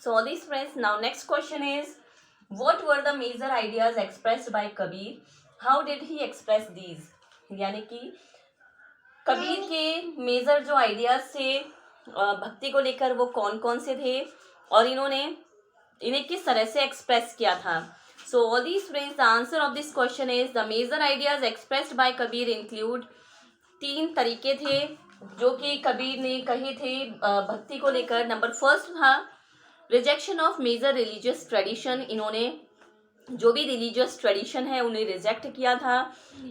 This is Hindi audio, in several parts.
So all these friends, now next question is, what were the major ideas expressed by Kabir? How did he express these? यानी कि कबीर के मेजर जो आइडियाज थे भक्ति को लेकर वो कौन कौन से थे और इन्हें किस तरह से एक्सप्रेस किया था. So all these friends, the answer of this question is the major ideas expressed by Kabir include. 3 तरीके थे जो कि कबीर ने कहे थे भक्ति को लेकर. नंबर फर्स्ट था rejection of major religious tradition. इन्होंने जो भी रिलीजियस ट्रेडिशन है उन्हें रिजेक्ट किया था.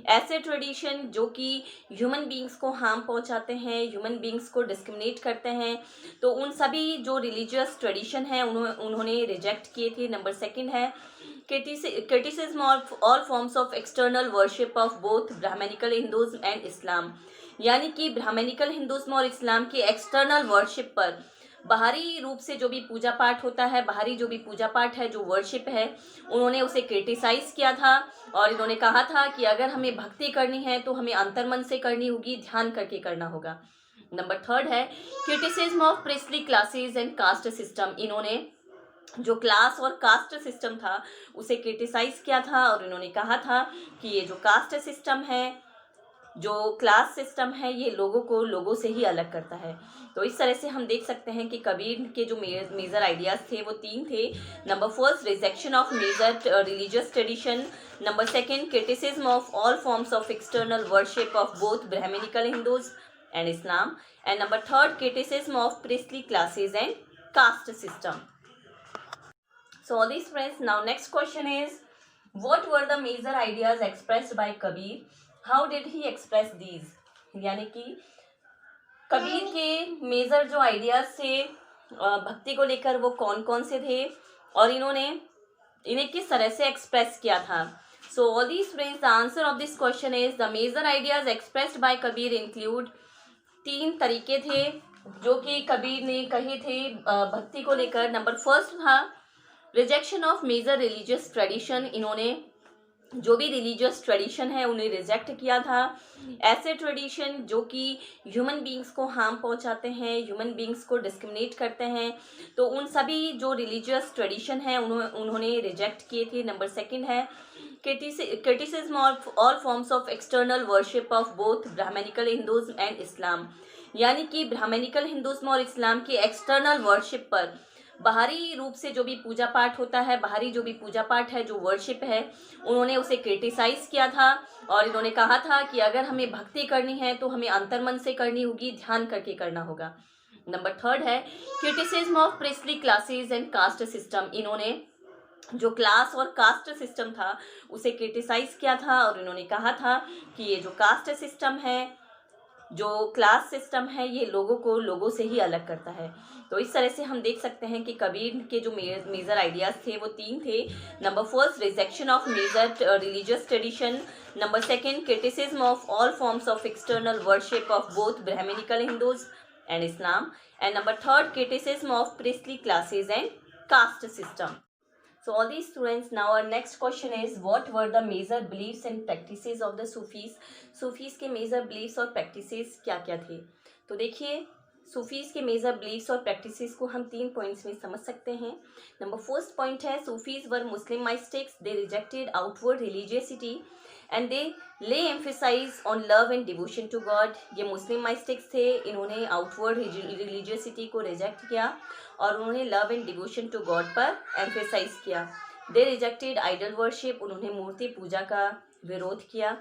ऐसे ट्रेडिशन जो कि ह्यूमन बींग्स को हार्म पहुंचाते हैं, ह्यूमन बींग्स को डिस्क्रिमिनेट करते हैं, तो उन सभी जो रिलीजियस ट्रेडिशन है उन्होंने रिजेक्ट किए थे. नंबर सेकंड है criticism of all forms of external worship of both Brahmanical Hinduism and Islam. यानी कि ब्राह्मणिकल हिंदुज्म और इस्लाम की एक्सटर्नल वर्शिप पर, बाहरी रूप से जो भी पूजा पाठ होता है, बाहरी जो भी पूजा पाठ है, जो वर्शिप है, उन्होंने उसे क्रिटिसाइज किया था और इन्होंने कहा था कि अगर हमें भक्ति करनी है तो हमें अंतर्मन से करनी होगी, ध्यान करके करना होगा. नंबर थर्ड है criticism of priestly classes and caste system. इन्होंने जो क्लास और कास्ट सिस्टम था उसे क्रिटिसाइज किया था और इन्होंने कहा था कि ये जो कास्ट सिस्टम है, जो क्लास सिस्टम है, ये लोगों को लोगों से ही अलग करता है. तो इस तरह से हम देख सकते हैं कि कबीर के जो मेजर आइडियाज थे वो 3 थे. Number first rejection of major religious tradition. Number second criticism of all forms of external worship of both Brahmanical Hindus and Islam. And number third criticism of priestly classes and caste system. So all these friends, now next question is, what were the major ideas expressed by Kabir? How did he express these? यानी कि कबीर के मेजर जो आइडियाज थे भक्ति को लेकर वो कौन कौन से थे और इन्हें किस तरह से एक्सप्रेस किया था. So all these friends, the answer of this question is the major ideas expressed by Kabir include. 3 तरीके थे जो कि कबीर ने कहे थे भक्ति को लेकर. नंबर फर्स्ट था rejection of major religious tradition. इन्होंने जो भी रिलीजियस ट्रेडिशन है उन्हें रिजेक्ट किया था. ऐसे ट्रेडिशन जो कि ह्यूमन बींग्स को हार्म पहुंचाते हैं, ह्यूमन बींग्स को डिस्क्रिमिनेट करते हैं, तो उन सभी जो रिलीजियस ट्रेडिशन है उन्होंने रिजेक्ट किए थे. नंबर सेकंड है criticism of all forms of external worship of both Brahmanical Hinduism and Islam. यानी कि ब्राह्मणिकल हिंदुज्म और इस्लाम की एक्सटर्नल वर्शिप पर, बाहरी रूप से जो भी पूजा पाठ होता है, बाहरी जो भी पूजा पाठ है, जो वर्शिप है, उन्होंने उसे क्रिटिसाइज किया था और इन्होंने कहा था कि अगर हमें भक्ति करनी है तो हमें अंतर्मन से करनी होगी, ध्यान करके करना होगा. नंबर थर्ड है criticism of priestly classes and caste system. इन्होंने जो क्लास और कास्ट सिस्टम था उसे क्रिटिसाइज किया था और इन्होंने कहा था कि ये जो कास्ट सिस्टम है, जो क्लास सिस्टम है, ये लोगों को लोगों से ही अलग करता है. तो इस तरह से हम देख सकते हैं कि कबीर के जो मेजर आइडियाज थे वो 3 थे. Number first rejection of major religious tradition. Number second criticism of all forms of external worship of both Brahmanical Hindus and Islam. And number third criticism of priestly classes and caste system. So all these students, now our next question is, what were the major beliefs and practices of the Sufis? Sufis के मेजर beliefs और practices क्या क्या थे? तो देखिए सूफीज के मेजर beliefs और practices को हम 3 पॉइंट्स में समझ सकते हैं. नंबर फर्स्ट पॉइंट है Sufis were Muslim mystics. They rejected outward religiosity and they lay emphasise on love and devotion to God. ये मुस्लिम माइस्टिक्स थे, इन्होंने आउटवर्ड रिलीजियसिटी को रिजेक्ट किया और उन्होंने love and devotion to god पर एम्फेसाइज किया. They rejected idol worship. उन्होंने मूर्ति पूजा का विरोध किया.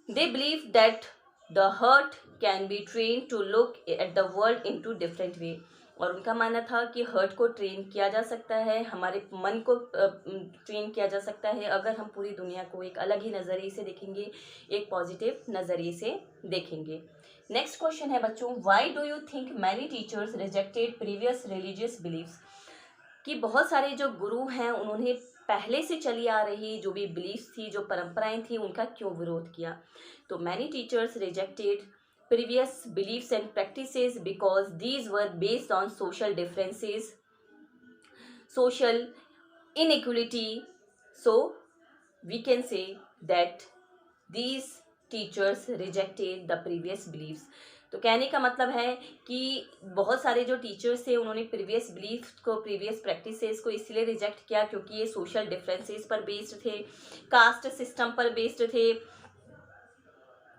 They believe that the heart can be train to look at the world in two different way. और उनका मानना था कि हर्ट को ट्रेन किया जा सकता है, हमारे मन को ट्रेन किया जा सकता है अगर हम पूरी दुनिया को एक अलग ही नज़रिए से देखेंगे, एक पॉजिटिव नज़रिए से देखेंगे. नेक्स्ट क्वेश्चन है बच्चों, why do you think many teachers rejected previous religious believes. कि बहुत सारे जो गुरु हैं उन्होंने पहले से चली आ रही जो भी बिलीव्स थी, जो परंपराएं थी, उनका क्यों विरोध किया. तो many teachers rejected previous beliefs and practices because these were based on social differences, social inequality. So we can say that these teachers rejected the previous beliefs. तो कहने का मतलब है कि बहुत सारे जो टीचर्स थे उन्होंने प्रीवियस बिलीफ को, प्रीवियस प्रैक्टिसेस को इसलिए रिजेक्ट किया क्योंकि ये सोशल डिफरेंसेस पर बेस्ड थे, कास्ट सिस्टम पर बेस्ड थे,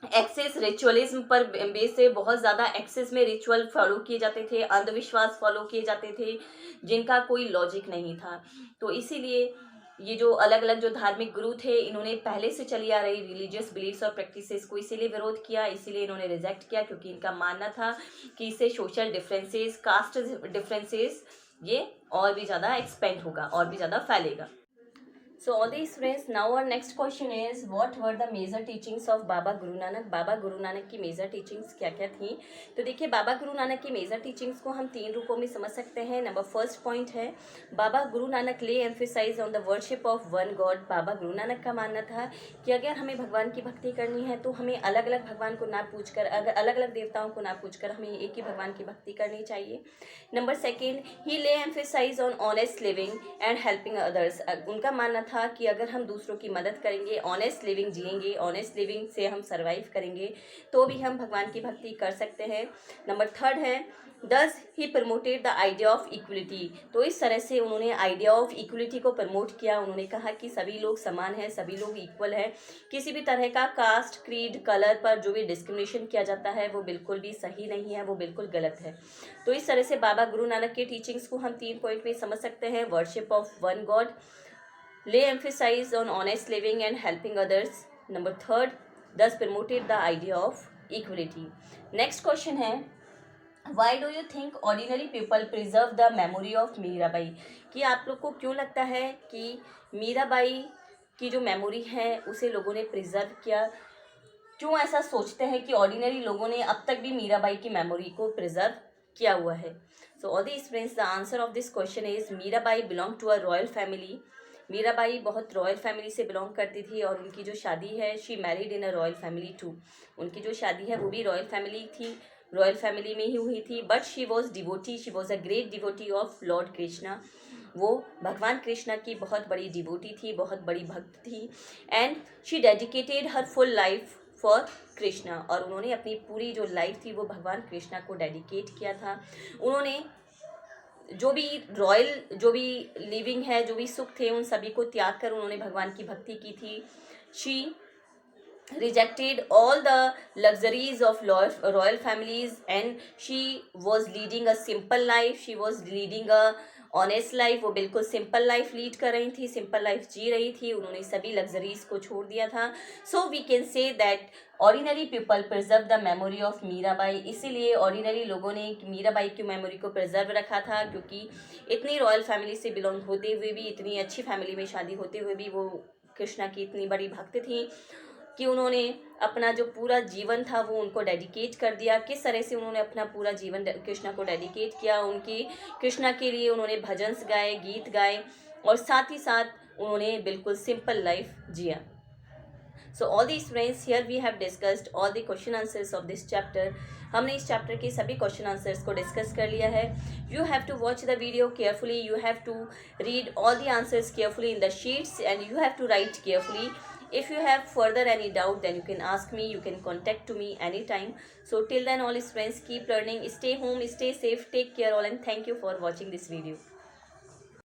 एक्सेस रिचुअलिज्म पर बेस से बहुत ज़्यादा एक्सेस में रिचुअल फॉलो किए जाते थे, अंधविश्वास फॉलो किए जाते थे जिनका कोई लॉजिक नहीं था। तो इसीलिए ये जो अलग अलग जो धार्मिक गुरु थे इन्होंने पहले से चली आ रही रिलीजियस बिलीफ्स और प्रैक्टिसेस को इसीलिए विरोध किया, इसीलिए इन्होंने रिजेक्ट किया क्योंकि इनका मानना था कि इससे सोशल डिफरेंसेस, कास्ट डिफरेंसेस ये और भी ज़्यादा एक्सपेंड होगा, और भी ज़्यादा फैलेगा। So all these friends, now our next question is what were the major teachings of बाबा गुरु नानक। बाबा गुरु नानक की मेजर टीचिंग्स क्या क्या थी? तो देखिए बाबा गुरु नानक की मेजर टीचिंग्स को हम 3 रूपों में समझ सकते हैं। नंबर फर्स्ट पॉइंट है बाबा Guru Nanak lay emphasise on the worship of one God. Baba Guru Nanak का मानना था कि अगर हमें भगवान की भक्ति करनी है तो हमें अलग अलग भगवान को ना पूछ कर, अगर अलग अलग देवताओं को ना पूछ कर हमें एक ही भगवान की भक्ति करनी चाहिए। Number second, he lay emphasise on honest living and helping others. उनका मानना था कि अगर हम दूसरों की मदद करेंगे, ऑनेस्ट लिविंग जिएंगे, ऑनेस्ट लिविंग से हम सरवाइव करेंगे तो भी हम भगवान की भक्ति कर सकते हैं। नंबर थर्ड है thus he promoted the idea of equality. तो इस तरह से उन्होंने आइडिया ऑफ इक्वलिटी को प्रमोट किया। उन्होंने कहा कि सभी लोग समान हैं, सभी लोग इक्वल हैं, किसी भी तरह का कास्ट, क्रीड, कलर पर जो भी डिस्क्रिमिनेशन किया जाता है वो बिल्कुल भी सही नहीं है, वो बिल्कुल गलत है। तो इस तरह से बाबा गुरु नानक के टीचिंग्स को हम 3 पॉइंट में समझ सकते हैं। Worship of one God, lay emphasis on honest living and helping others. Number third, thus promoted the idea of equality. Next question है why do you think ordinary people preserve the memory of Mirabai. कि आप लोग को क्यों लगता है कि मीराबाई की जो मेमोरी है उसे लोगों ने प्रिजर्व किया? क्यों ऐसा सोचते हैं कि ऑर्डिनरी लोगों ने अब तक भी मीराबाई की मेमोरी को प्रिजर्व किया हुआ है? So all the friends, the answer of this question is Mirabai belong to a royal family. Mirabai बहुत रॉयल फैमिली से बिलोंग करती थी और उनकी जो शादी है, she married in a royal family too. उनकी जो शादी है वो भी रॉयल फैमिली थी, रॉयल फैमिली में ही हुई थी। But she was devotee, she was a great devotee of lord Krishna. वो भगवान कृष्णा की बहुत बड़ी डिवोटी थी, बहुत बड़ी भक्त थी। And she dedicated her full life for Krishna. और उन्होंने अपनी पूरी जो लाइफ थी वो भगवान कृष्णा को डेडिकेट किया था। उन्होंने जो भी रॉयल, जो भी लिविंग है, जो भी सुख थे, उन सभी को त्याग कर उन्होंने भगवान की भक्ति की थी। She rejected all the luxuries of royal families and she was leading a simple life, she was leading a honest life. वो बिल्कुल सिंपल लाइफ लीड कर रही थी, सिंपल लाइफ जी रही थी, उन्होंने सभी लग्जरीज को छोड़ दिया था। So we can say that ordinary people preserve the memory of Mirabai. इसीलिए ऑर्डिनरी लोगों ने मीराबाई की मेमोरी को प्रिजर्व रखा था, क्योंकि इतनी रॉयल फैमिली से बिलोंग होते हुए भी, इतनी अच्छी फैमिली में शादी होते हुए भी वो कृष्णा की इतनी बड़ी भक्त थी कि उन्होंने अपना जो पूरा जीवन था वो उनको डेडिकेट कर दिया। किस तरह से उन्होंने अपना पूरा जीवन कृष्णा को डेडिकेट किया? उनकी कृष्णा के लिए उन्होंने भजन गाए, गीत गाए और साथ ही साथ उन्होंने बिल्कुल सिंपल लाइफ जिया। So all these friends, here we have discussed all the question answers of this chapter. हमने इस चैप्टर के सभी क्वेश्चन आंसर्स को डिस्कस कर लिया है। You have to watch the video carefully, you have to read all the answers carefully in the sheets and you have to write carefully. If you have further any doubt, then you can ask me, you can contact to me anytime. So till then, all is friends, keep learning, stay home, stay safe, take care all, and thank you for watching this video.